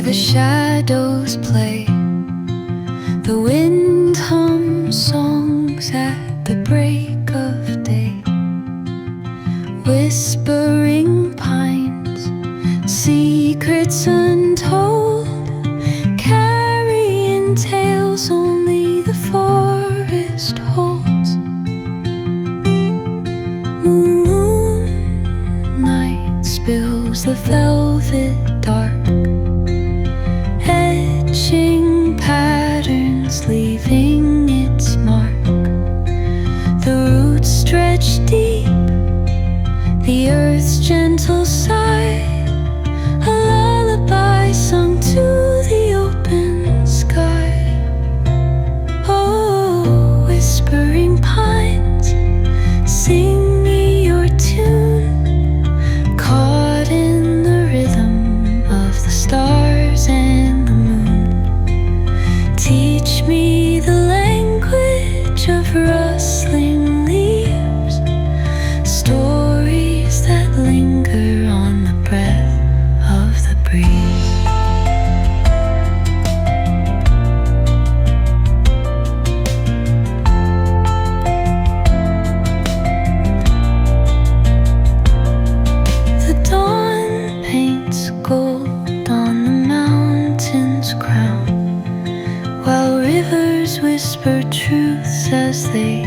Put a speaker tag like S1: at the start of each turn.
S1: where the shadows play. The wind hums songs at the break of day. Whispering pines, secrets untold, carrying tales only the forest holds. Moonlight spills the velvet dark, etching patterns, leaving its mark. The roots stretch deep, the earth's gentle sigh, a lullaby sung to the open sky. Oh, whispering pines, sing me your tune, caught in the rhythm of the stars and the moon. Teach me the language of rustling leaves, stories that linger on the breath of the breeze. The dawn paints gold on the mountain's crown, while rivers whisper truths as they